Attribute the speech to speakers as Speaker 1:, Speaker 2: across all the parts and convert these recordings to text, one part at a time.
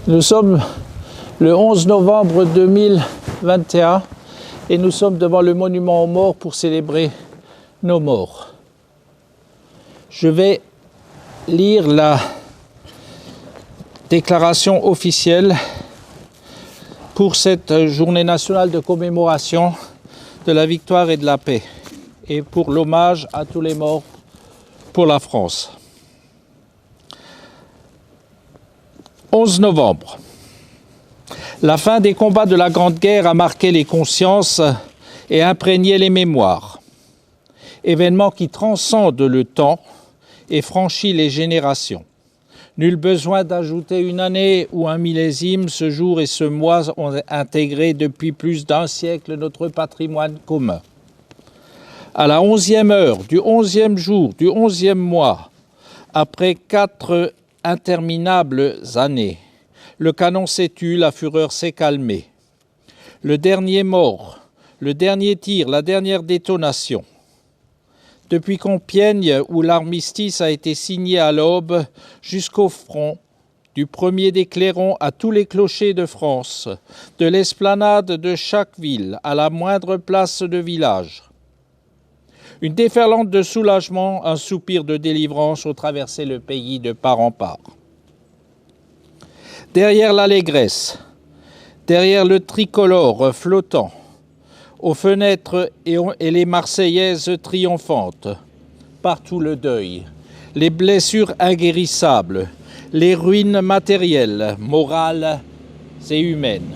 Speaker 1: Nous sommes le 11 novembre 2021 et nous sommes devant le monument aux morts pour célébrer nos morts. Je vais lire la déclaration officielle pour cette journée nationale de commémoration de la victoire et de la paix et pour l'hommage à tous les morts pour la France. 11 novembre. La fin des combats de la Grande Guerre a marqué les consciences et imprégné les mémoires. Événement qui transcende le temps et franchit les générations. Nul besoin d'ajouter une année ou un millésime, ce jour et ce mois ont intégré depuis plus d'un siècle notre patrimoine commun. À la 11e heure du 11e jour du 11e mois, après 4 interminables années, le canon s'est tu, la fureur s'est calmée. Le dernier mort, le dernier tir, la dernière détonation. Depuis Compiègne, où l'armistice a été signé à l'aube, jusqu'au front, du premier des clairons à tous les clochers de France, de l'esplanade de chaque ville à la moindre place de village. Une déferlante de soulagement, un soupir de délivrance ont traversé le pays de part en part. Derrière l'allégresse, derrière le tricolore flottant, aux fenêtres et les Marseillaises triomphantes, partout le deuil, les blessures inguérissables, les ruines matérielles, morales et humaines,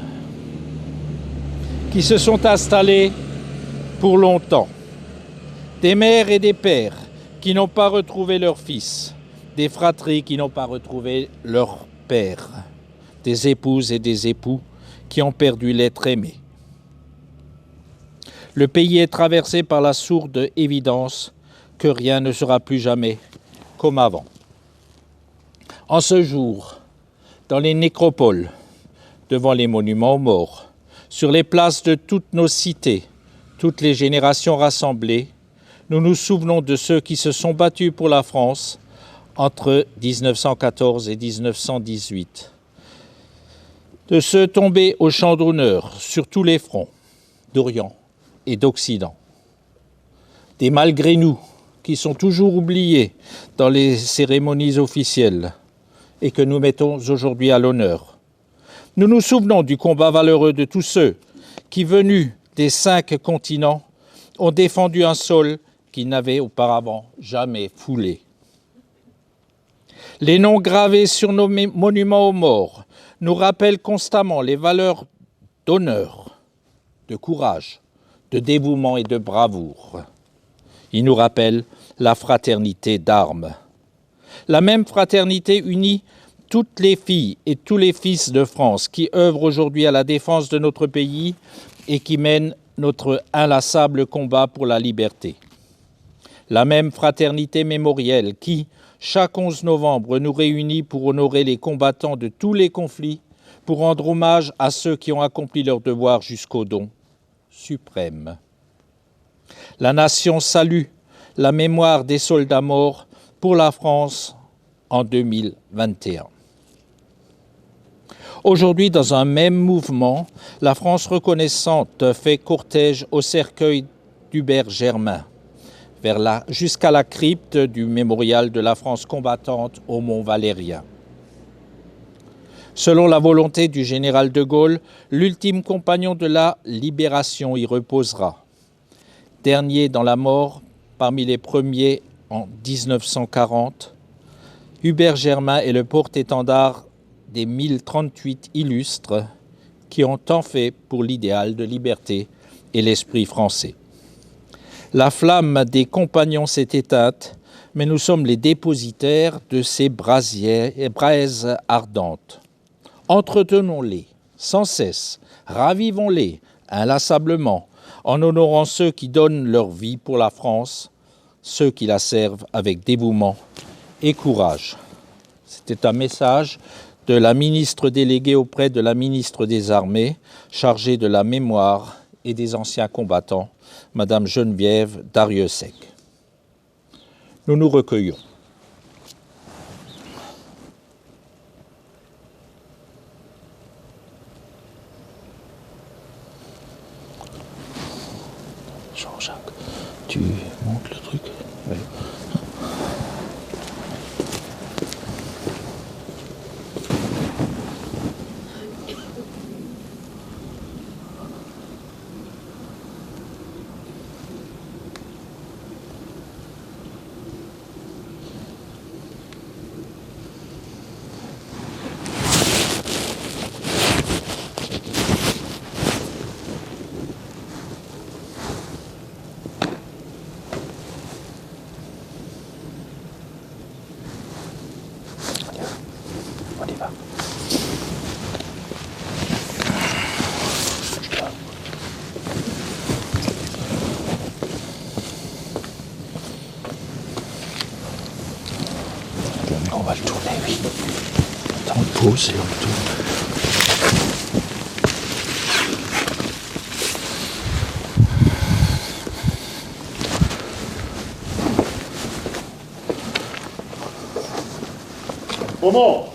Speaker 1: qui se sont installées pour longtemps. Des mères et des pères qui n'ont pas retrouvé leurs fils, des fratries qui n'ont pas retrouvé leur père, des épouses et des époux qui ont perdu l'être aimé. Le pays est traversé par la sourde évidence que rien ne sera plus jamais comme avant. En ce jour, dans les nécropoles, devant les monuments aux morts, sur les places de toutes nos cités, toutes les générations rassemblées, nous nous souvenons de ceux qui se sont battus pour la France entre 1914 et 1918, de ceux tombés au champ d'honneur sur tous les fronts, d'Orient et d'Occident. Des malgré nous qui sont toujours oubliés dans les cérémonies officielles et que nous mettons aujourd'hui à l'honneur. Nous nous souvenons du combat valeureux de tous ceux qui, venus des 5 continents, ont défendu un sol qu'ils n'avaient auparavant jamais foulé. Les noms gravés sur nos monuments aux morts nous rappellent constamment les valeurs d'honneur, de courage, de dévouement et de bravoure. Ils nous rappellent la fraternité d'armes. La même fraternité unit toutes les filles et tous les fils de France qui œuvrent aujourd'hui à la défense de notre pays et qui mènent notre inlassable combat pour la liberté. La même fraternité mémorielle qui, chaque 11 novembre, nous réunit pour honorer les combattants de tous les conflits, pour rendre hommage à ceux qui ont accompli leur devoir jusqu'au don suprême. La nation salue la mémoire des soldats morts pour la France en 2021. Aujourd'hui, dans un même mouvement, la France reconnaissante fait cortège au cercueil d'Hubert Germain, jusqu'à la crypte du mémorial de la France combattante au Mont Valérien. Selon la volonté du général de Gaulle, l'ultime compagnon de la libération y reposera. Dernier dans la mort, parmi les premiers en 1940, Hubert Germain est le porte-étendard des 1038 illustres qui ont tant fait pour l'idéal de liberté et l'esprit français. La flamme des compagnons s'est éteinte, mais nous sommes les dépositaires de ces braises ardentes. Entretenons-les sans cesse, ravivons-les inlassablement, en honorant ceux qui donnent leur vie pour la France, ceux qui la servent avec dévouement et courage. C'était un message de la ministre déléguée auprès de la ministre des Armées, chargée de la mémoire et des anciens combattants, Madame Geneviève Darrieussecq. Nous nous recueillons. On va le tourner, oui. Attends, on pose et on le tourne.
Speaker 2: Moment.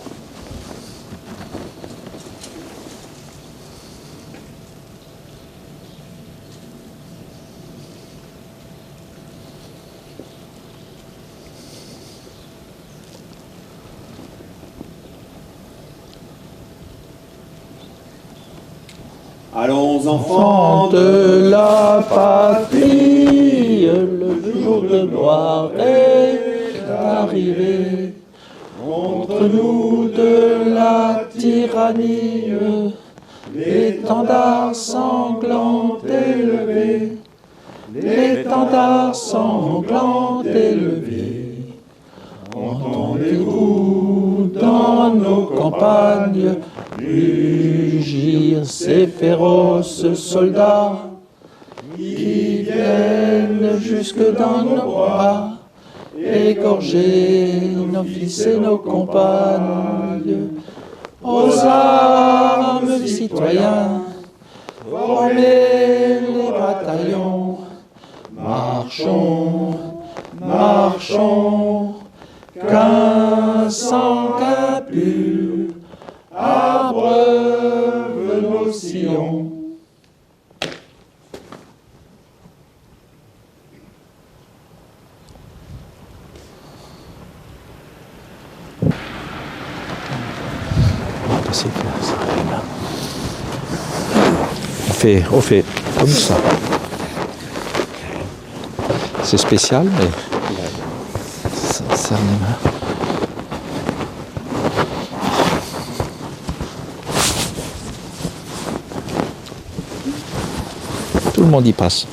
Speaker 2: Allons enfants
Speaker 1: de la patrie, le jour de gloire est arrivé. Contre nous de la tyrannie, l'étendard sanglant élevé, l'étendard sanglant élevé. Entendez-vous dans nos campagnes rugir ces féroces soldats qui viennent jusque dans nos bras, égorger nos fils et nos compagnes. Aux armes, citoyens, formez les bataillons. Marchons, marchons, qu'un sang impur abreuve nos sillons. On fait comme ça. C'est spécial, mais ça serre les mains. Tout le monde y passe.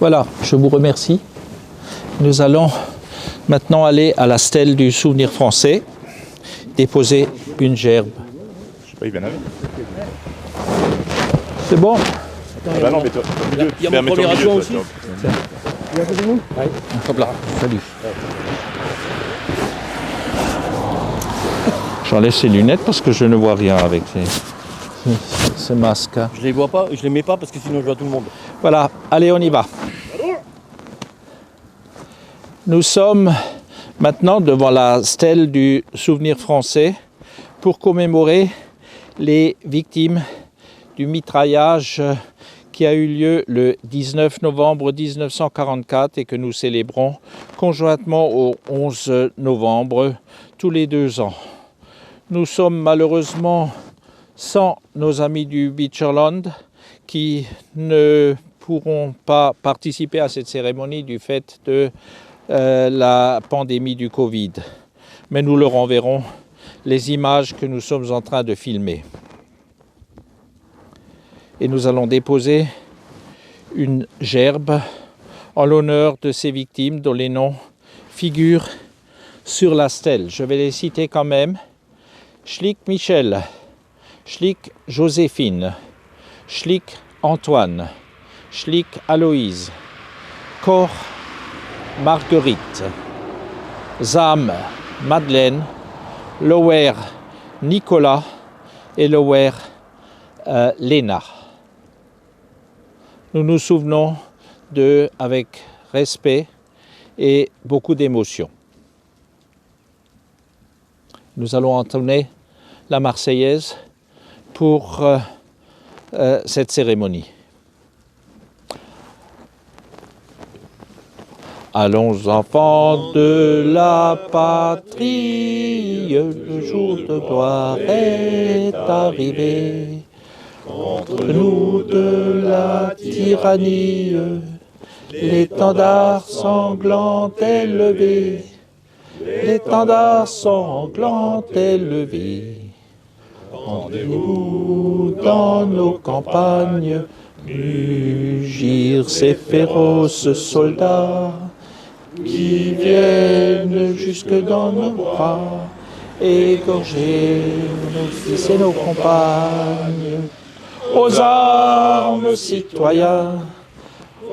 Speaker 1: Voilà, je vous remercie. Nous allons maintenant aller à la stèle du souvenir français, déposer une gerbe.
Speaker 2: Je sais pas, il vient avec.
Speaker 1: C'est bon?
Speaker 2: Ah bah non, mais toi,
Speaker 3: Il y a mon premier adjoint aussi.
Speaker 1: Oui. Hop là, salut. J'enlève ces lunettes parce que je ne vois rien avec ces masques.
Speaker 3: Je les vois pas, je les mets pas parce que sinon je vois tout le monde.
Speaker 1: Voilà, allez, on y va. Nous sommes maintenant devant la stèle du souvenir français pour commémorer les victimes du mitraillage qui a eu lieu le 19 novembre 1944 et que nous célébrons conjointement au 11 novembre tous les 2 ans. Nous sommes malheureusement sans nos amis du Beecherland qui ne pourront pas participer à cette cérémonie du fait de la pandémie du Covid. Mais nous leur enverrons les images que nous sommes en train de filmer. Et nous allons déposer une gerbe en l'honneur de ces victimes dont les noms figurent sur la stèle. Je vais les citer quand même. Schlick Michel, Schlick Joséphine, Schlick Antoine, Schlick Aloïse, Koch Marguerite, Zam Madeleine, Lower Nicolas et Lower Léna. Nous nous souvenons d'eux avec respect et beaucoup d'émotion. Nous allons entonner la Marseillaise pour cette cérémonie. Allons enfants de la patrie, le jour de gloire est arrivé. Contre nous de la tyrannie, l'étendard sanglant est levé. L'étendard sanglant est levé. Entendez-vous dans nos campagnes mugir ces féroces soldats qui viennent jusque dans nos bras, égorger nos fils et nos compagnes. Aux armes, citoyens,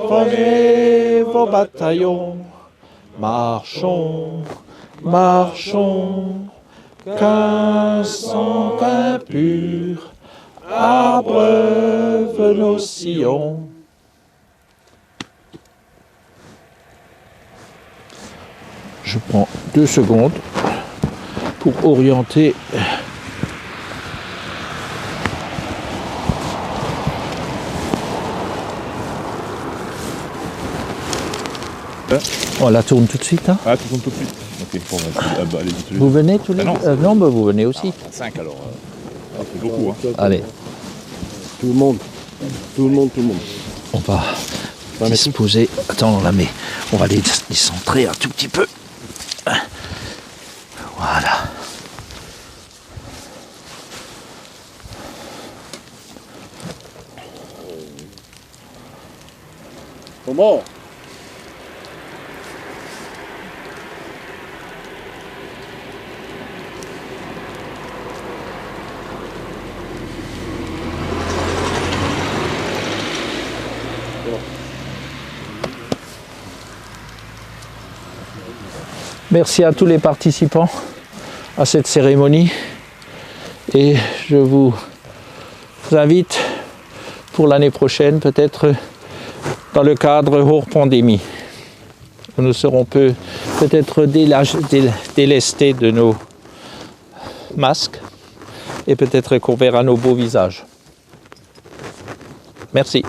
Speaker 1: formez vos bataillons, marchons, marchons, qu'un sang impur abreuve nos sillons. Je prends 2 secondes pour orienter on la tourne tout de suite. Hein.
Speaker 2: Ah, tu tournes tout de suite. Ok, bon, allez-y tous les
Speaker 1: Vous venez tous les
Speaker 2: non,
Speaker 1: deux non, bah, vous venez aussi.
Speaker 2: 5 alors. C'est beaucoup, hein.
Speaker 1: Allez,
Speaker 3: Tout le monde. Tout le monde, tout le monde.
Speaker 1: on va disposer. Attends, on la met. On va les centrer un tout petit peu. Voilà.
Speaker 3: Comment?
Speaker 1: Merci à tous les participants à cette cérémonie et je vous invite pour l'année prochaine, peut-être dans le cadre hors pandémie. Nous serons peut-être délestés de nos masques et peut-être qu'on verra nos beaux visages. Merci.